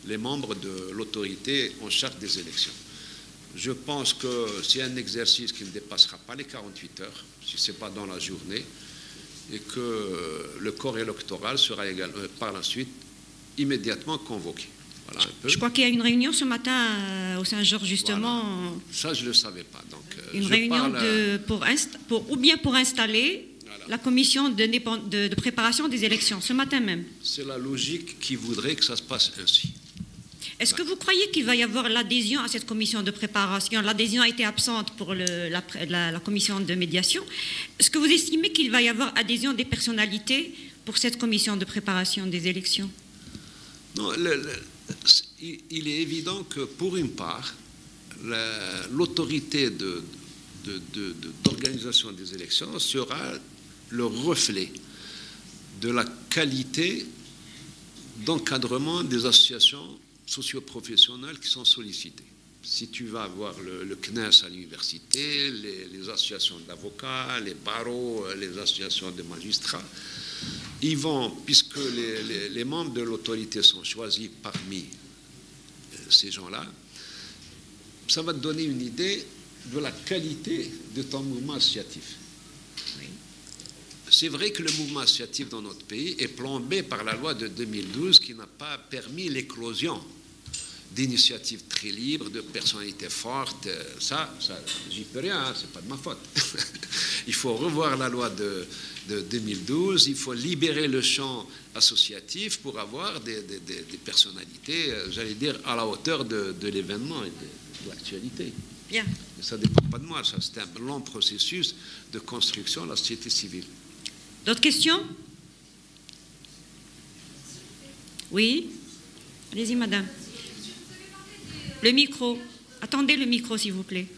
les membres de l'autorité en charge des élections. Je pense que c'est un exercice qui ne dépassera pas les 48 heures, si ce n'est pas dans la journée, et que le corps électoral sera également, par la suite immédiatement convoqué. Voilà un peu. Je crois qu'il y a une réunion ce matin au Saint-Georges, justement. Voilà. Ça, je ne le savais pas. Donc, une réunion ou bien pour installer la commission de préparation des élections, ce matin même. C'est la logique qui voudrait que ça se passe ainsi. Est-ce que vous croyez qu'il va y avoir l'adhésion à cette commission de préparation? L'adhésion a été absente pour la commission de médiation. Est-ce que vous estimez qu'il va y avoir adhésion des personnalités pour cette commission de préparation des élections? Non, il est évident que pour une part, l'autorité d'organisation des élections sera le reflet de la qualité d'encadrement des associations socio-professionnelles qui sont sollicitées. Si tu vas voir le CNES à l'université, les associations d'avocats, les barreaux, les associations de magistrats, ils vont, puisque les membres de l'autorité sont choisis parmi ces gens-là, ça va te donner une idée de la qualité de ton mouvement associatif. Oui. C'est vrai que le mouvement associatif dans notre pays est plombé par la loi de 2012 qui n'a pas permis l'éclosion d'initiatives très libres, de personnalités fortes. Ça j'y peux rien, c'est pas de ma faute. Il faut revoir la loi de 2012, il faut libérer le champ associatif pour avoir des personnalités, j'allais dire, à la hauteur de l'événement et de l'actualité. Bien. Mais ça ne dépend pas de moi, ça c'est un long processus de construction de la société civile. D'autres questions? Oui. Allez-y, madame. Le micro. Attendez le micro, s'il vous plaît.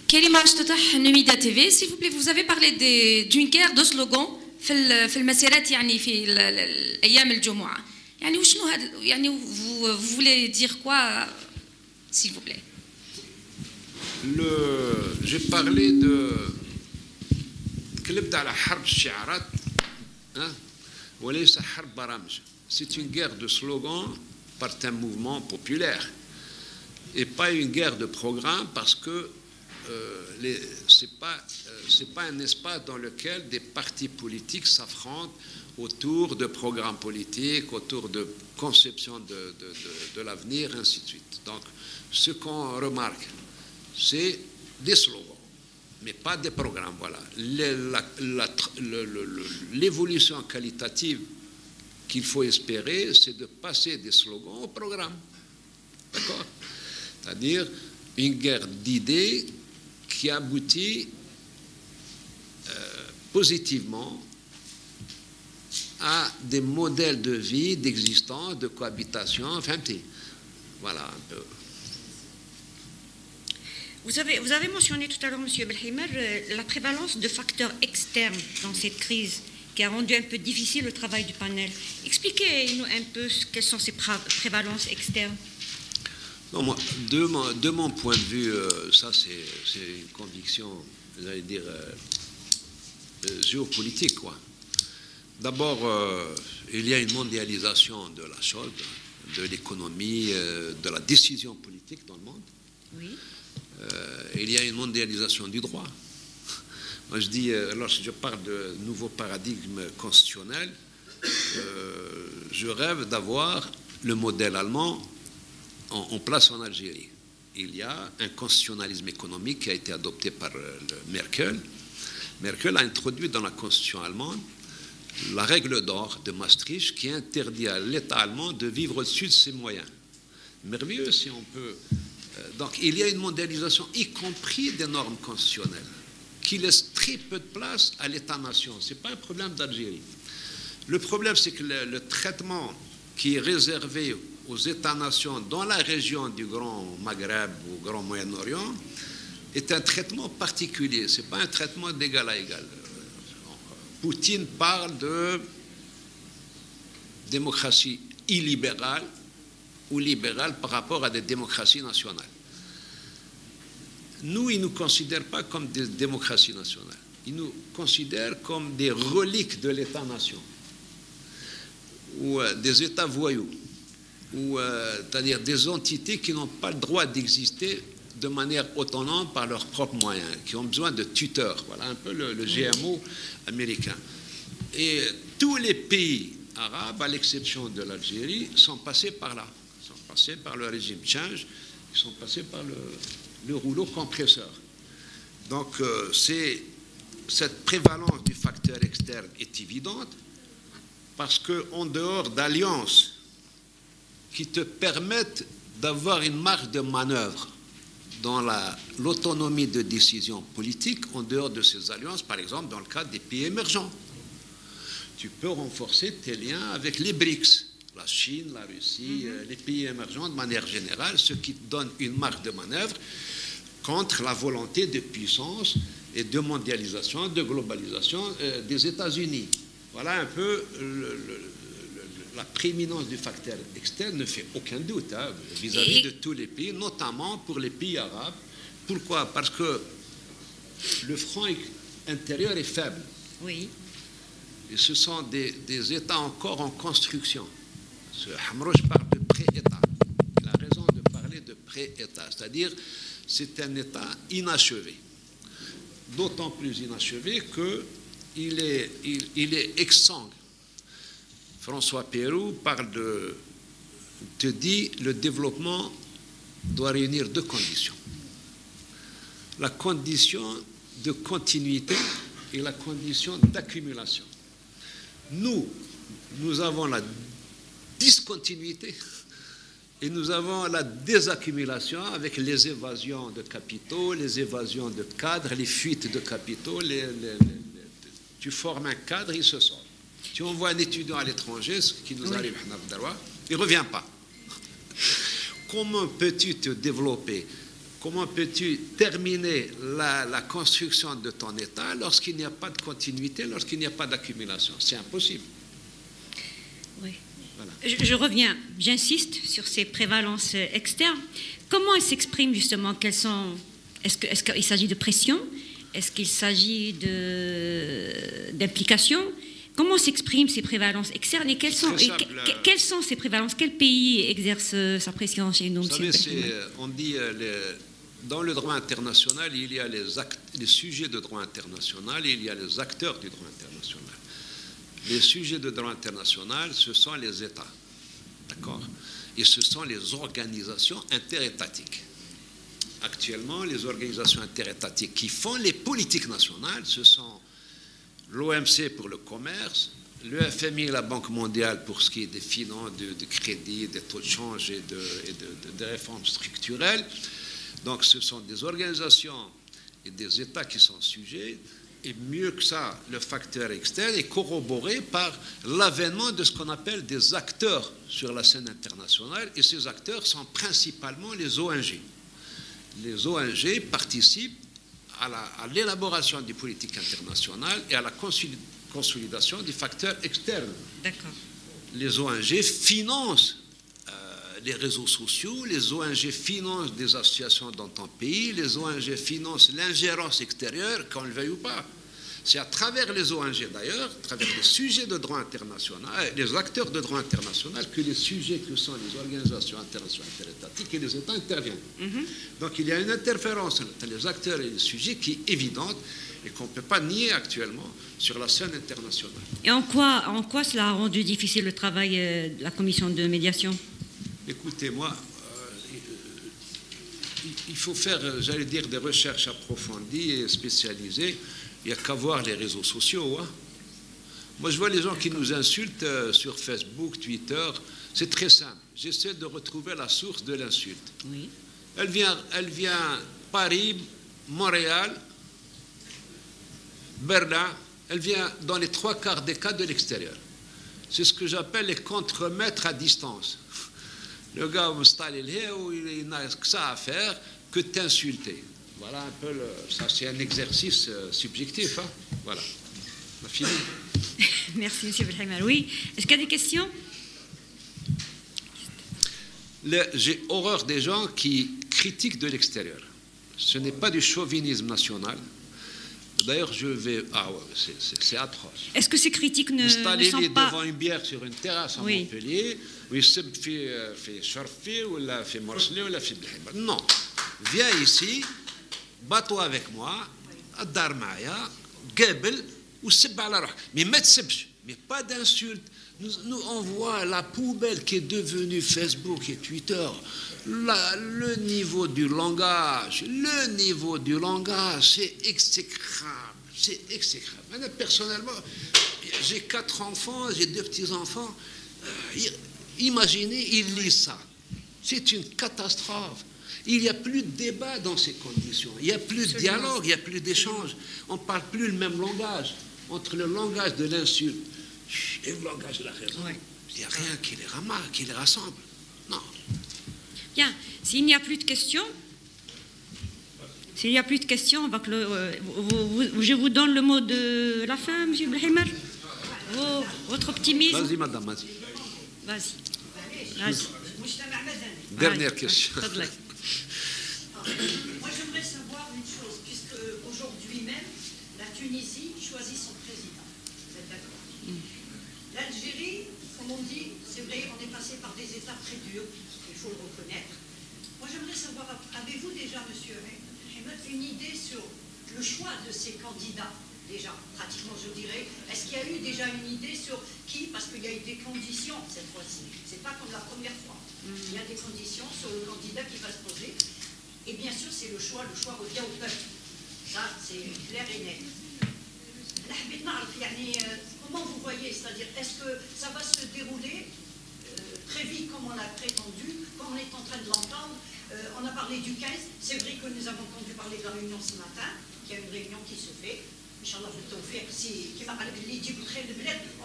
Karima Shtoudah, Numida TV, s'il vous plaît, vous avez parlé d'une guerre de slogans في المسيرات يعني في الأيام الجمعة. يعني وشنو هذا يعني vous voulez dire quoi s'il vous plaît? J'ai parlé de كلبت على حرب الشعارات وليس حرب برامج. C'est une guerre de slogans par un mouvement populaire et pas une guerre de programme parce que c'est pas un espace dans lequel des partis politiques s'affrontent autour de programmes politiques, autour de conception de l'avenir, ainsi de suite. Donc, ce qu'on remarque, c'est des slogans, mais pas des programmes. Voilà. L'évolution qualitative qu'il faut espérer, c'est de passer des slogans au programme. D'accord? C'est-à-dire une guerre d'idées qui aboutit positivement à des modèles de vie, d'existence, de cohabitation, enfin, voilà un peu. Vous avez mentionné tout à l'heure, M. Belhimer, la prévalence de facteurs externes dans cette crise qui a rendu un peu difficile le travail du panel. Expliquez-nous un peu quelles sont ces prévalences externes. Non, moi, de mon point de vue, ça c'est une conviction, j'allais dire, géopolitique, quoi. D'abord, il y a une mondialisation de la chose, de l'économie, de la décision politique dans le monde. Oui. Il y a une mondialisation du droit. Moi, je dis, lorsque je parle de nouveau paradigme constitutionnel, je rêve d'avoir le modèle allemand en place en Algérie. Il y a un constitutionnalisme économique qui a été adopté par Merkel. Merkel a introduit dans la constitution allemande la règle d'or de Maastricht qui interdit à l'État allemand de vivre au-dessus de ses moyens. Merveilleux si on peut. Donc il y a une mondialisation, y compris des normes constitutionnelles, qui laisse très peu de place à l'État-nation. Ce n'est pas un problème d'Algérie. Le problème, c'est que le traitement qui est réservé aux États-nations dans la région du Grand Maghreb ou Grand Moyen-Orient est un traitement particulier. Ce n'est pas un traitement d'égal à égal. Poutine parle de démocratie illibérale ou libérale par rapport à des démocraties nationales. Nous, ils ne nous considèrent pas comme des démocraties nationales. Ils nous considèrent comme des reliques de l'État-nation ou des États voyous, ou c'est-à-dire des entités qui n'ont pas le droit d'exister de manière autonome par leurs propres moyens, qui ont besoin de tuteurs. Voilà un peu le GMO américain. Et tous les pays arabes, à l'exception de l'Algérie, sont passés par là. Ils sont passés par le régime Change, ils sont passés par le rouleau compresseur. Donc, cette prévalence du facteur externe est évidente parce qu'en dehors d'alliances qui te permettent d'avoir une marge de manœuvre dans l'autonomie de décision politique, en dehors de ces alliances, par exemple dans le cadre des pays émergents. Tu peux renforcer tes liens avec les BRICS, la Chine, la Russie, les pays émergents de manière générale, ce qui te donne une marge de manœuvre contre la volonté de puissance et de mondialisation, de globalisation des États-Unis. Voilà un peu la prééminence du facteur externe ne fait aucun doute vis-à-vis de tous les pays, notamment pour les pays arabes. Pourquoi? Parce que le franc intérieur est faible. Oui. Et ce sont des États encore en construction. Hamrouche parle de pré-État. Il a raison de parler de pré-État, c'est-à-dire c'est un État inachevé. D'autant plus inachevé qu'il est exsangue. François Pérou te dit le développement doit réunir deux conditions. La condition de continuité et la condition d'accumulation. Nous avons la discontinuité et nous avons la désaccumulation avec les évasions de capitaux, les évasions de cadres, les fuites de capitaux, tu formes un cadre, il se sort. Tu envoies un étudiant à l'étranger, ce qui nous arrive, il ne revient pas. Comment peux-tu te développer? Comment peux-tu terminer la construction de ton État lorsqu'il n'y a pas de continuité, lorsqu'il n'y a pas d'accumulation? C'est impossible. Oui. Voilà. Je reviens, j'insiste sur ces prévalences externes. Comment elles s'expriment justement? Est-ce qu'il s'agit de pression? Est-ce qu'il s'agit d'implication? Comment s'expriment ces prévalences externes et quelles sont ces prévalences? Quel pays exerce sa pression chez nous? Vous savez, on dit dans le droit international, il y a les sujets de droit international et il y a les acteurs du droit international. Les sujets de droit international, ce sont les États, d'accord? Et ce sont les organisations interétatiques. Actuellement, les organisations interétatiques qui font les politiques nationales, ce sont l'OMC pour le commerce, le FMI et la Banque mondiale pour ce qui est des finances, de crédit, des taux de change et de réformes structurelles. Donc ce sont des organisations et des États qui sont sujets, et mieux que ça, le facteur externe est corroboré par l'avènement de ce qu'on appelle des acteurs sur la scène internationale, et ces acteurs sont principalement les ONG. Les ONG participent à l'élaboration des politiques internationales et à la consolidation des facteurs externes. D'accord. Les ONG financent les réseaux sociaux, les ONG financent des associations dans ton pays, les ONG financent l'ingérence extérieure, qu'on le veuille ou pas. C'est à travers les ONG d'ailleurs, à travers les sujets de droit international, les acteurs de droit international, que les sujets que sont les organisations internationales interétatiques et les États interviennent. Donc il y a une interférence entre les acteurs et les sujets qui est évidente et qu'on ne peut pas nier actuellement sur la scène internationale. Et en quoi cela a rendu difficile le travail de la commission de médiation? Écoutez-moi, il faut faire, j'allais dire, des recherches approfondies et spécialisées. Il n'y a qu'à voir les réseaux sociaux. Hein. Moi, je vois les gens qui nous insultent sur Facebook, Twitter. C'est très simple. J'essaie de retrouver la source de l'insulte. Oui. Elle vient Paris, Montréal, Berlin. Elle vient dans les 3/4 des cas de l'extérieur. C'est ce que j'appelle les contremaîtres à distance. Le gars il n'a que ça à faire que t'insulter. Voilà un peu ça, c'est un exercice subjectif. Hein. Voilà. On a fini. Merci, M. Belhimar. Oui. Est-ce qu'il y a des questions? J'ai horreur des gens qui critiquent de l'extérieur. Ce n'est pas du chauvinisme national. D'ailleurs, je vais... Ah ouais, c'est atroce. Est-ce que ces critiques ne sont pas... devant une bière sur une terrasse à Montpellier, ويسب في شرفي ولا في مرسلي ولا في بلحيمة. Non. Viens ici, bats-toi avec moi, الدار معايا, قابل وسب على روحك. Mais ما تسبش. Mais pas d'insultes. Nous, on voit la poubelle qui est devenue Facebook et Twitter. Le niveau du langage, c'est exécrable. C'est exécrable. Maintenant, personnellement, j'ai 4 enfants, j'ai 2 petits-enfants. Imaginez, ils lisent ça. C'est une catastrophe. Il n'y a plus de débat dans ces conditions. Il n'y a plus de dialogue, il n'y a plus d'échange. On ne parle plus le même langage. Entre le langage de l'insulte et le langage de la raison, il n'y a rien qui les ramasse, qui les rassemble. Non. Bien. S'il n'y a plus de questions, on va je vous donne le mot de la fin, M. Belhimar. Votre optimisme. Vas-y, madame, vas-y. Vas-y. Dernière question. Moi, j'aimerais savoir une chose, puisque aujourd'hui même, la Tunisie choisit son président. Vous êtes d'accord? L'Algérie, comme on dit, c'est vrai, on est passé par des étapes très dures, il faut le reconnaître. Moi, j'aimerais savoir, avez-vous déjà, monsieur Belhimar, une idée sur le choix de ces candidats? Déjà, pratiquement, je dirais. Est-ce qu'il y a eu déjà une idée sur qui? Parce qu'il y a eu des conditions cette fois-ci. C'est pas comme la première fois. Il y a des conditions sur le candidat qui va se poser. Et bien sûr, c'est le choix. Le choix revient au peuple. Ça, c'est clair et net. Comment vous voyez? C'est-à-dire, est-ce que ça va se dérouler très vite comme on l'a prétendu, comme on est en train de l'entendre? On a parlé du 15. C'est vrai que nous avons entendu parler de la réunion ce matin, qu'il y a une réunion qui se fait. Inch'Allah,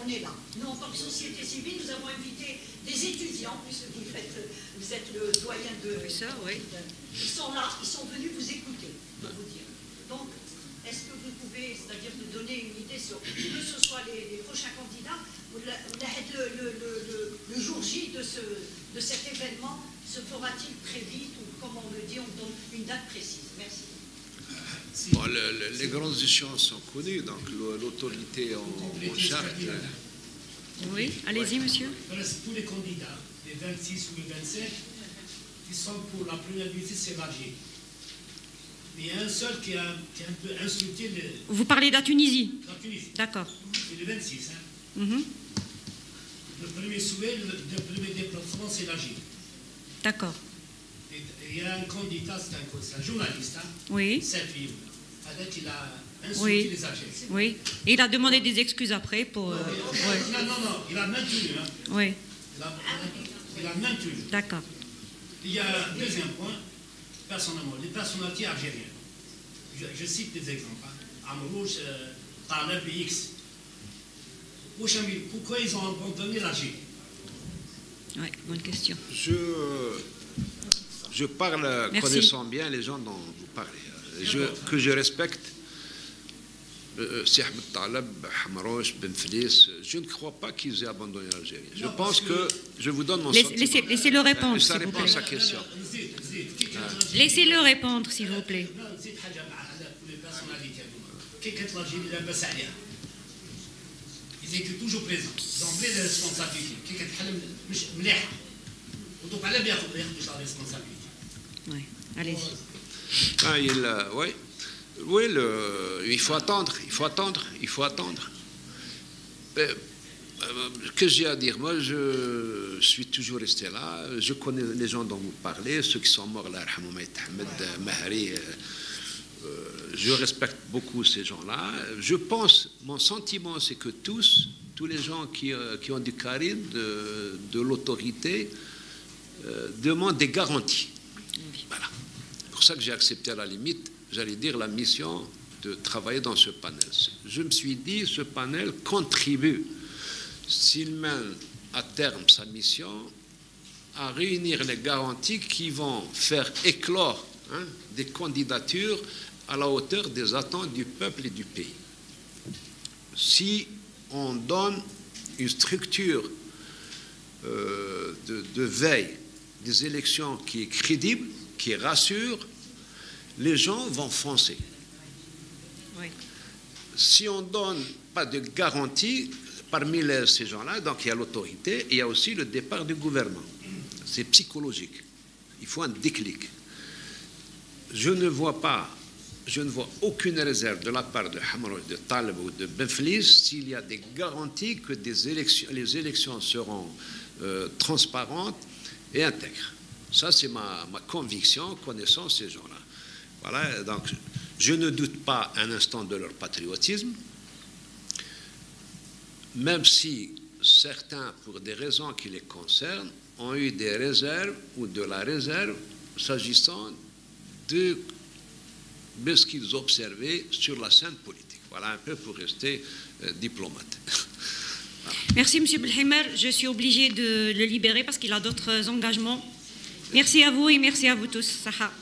on est là. Nous, en tant que société civile, nous avons invité des étudiants, puisque vous êtes le doyen de... Professeur, oui. Ils sont là, ils sont venus vous écouter, pour vous dire. Donc, est-ce que vous pouvez, c'est-à-dire nous donner une idée sur, que ce soit les prochains candidats, ou le jour J de cet événement, se fera-t-il très vite, ou comme on le dit, on donne une date précise? Merci. Bon, les grandes échéances sont connues, donc l'autorité en charge. Oui, allez-y, monsieur. Tous les candidats, les 26 ou les 27, qui sont pour la première visite, c'est l'Algérie. Mais il y a un seul qui a un peu insulté Vous parlez de la Tunisie? la Tunisie. D'accord. C'est le 26. Hein. Mhm. Le premier souhait, le premier déplacement, c'est l'Algérie. D'accord. Et il y a un candidat, c'est un journaliste, hein, Oui. 7 livres. Avec, il a insulté Oui. les Algériens. Oui. Et il a demandé des excuses après pour... Non, il a maintenu. Hein. Oui. Il a maintenu. D'accord. Il y a un deuxième point, personnellement, les personnalités algériennes. Je cite des exemples. Amrouche, Taleb et X. Pourquoi ils ont abandonné l'Algérie? Oui, bonne question. Je parle Merci. connaissant bien les gens dont vous parlez, que je respecte. Si Ahmed Taleb, Hamrouche, Ben Felice, je ne crois pas qu'ils aient abandonné l'Algérie. Je pense que, je vous donne mon sentiment. Laissez-le répondre, Ça s'il vous répond à plaît. sa question. Laissez-le répondre, s'il vous plaît. Ils étaient toujours présents. D'emblée, les responsabilités. Qui est مليح. وطوب على بياخذ la responsabilité. Oui, allez-y. Oui, il faut attendre, il faut attendre, il faut attendre. Que j'ai à dire? Moi, je suis toujours resté là. Je connais les gens dont vous parlez, ceux qui sont morts là, Ahmed Mahari. Je respecte beaucoup ces gens-là. Je pense, mon sentiment, c'est que tous les gens qui ont du charisme, de l'autorité, demandent des garanties. Voilà. C'est pour ça que j'ai accepté à la limite, j'allais dire, la mission de travailler dans ce panel. Je me suis dit, ce panel contribue, s'il mène à terme sa mission, à réunir les garanties qui vont faire éclore des candidatures à la hauteur des attentes du peuple et du pays. Si on donne une structure de veille des élections qui est crédible, qui rassure, les gens vont foncer. Oui. Si on ne donne pas de garantie, parmi ces gens-là, donc il y a l'autorité et il y a aussi le départ du gouvernement. C'est psychologique. Il faut un déclic. Je ne vois aucune réserve de la part de Hamrouche, de Taleb ou de Ben Felice s'il y a des garanties que les élections seront transparentes et intègres. Ça, c'est ma conviction, connaissant ces gens-là. Voilà, donc je ne doute pas un instant de leur patriotisme, même si certains, pour des raisons qui les concernent, ont eu des réserves ou de la réserve s'agissant de ce qu'ils observaient sur la scène politique. Voilà un peu pour rester diplomate. Voilà. Merci, M. Belheimer. Je suis obligée de le libérer parce qu'il a d'autres engagements. Merci à vous et merci à vous tous. Saha.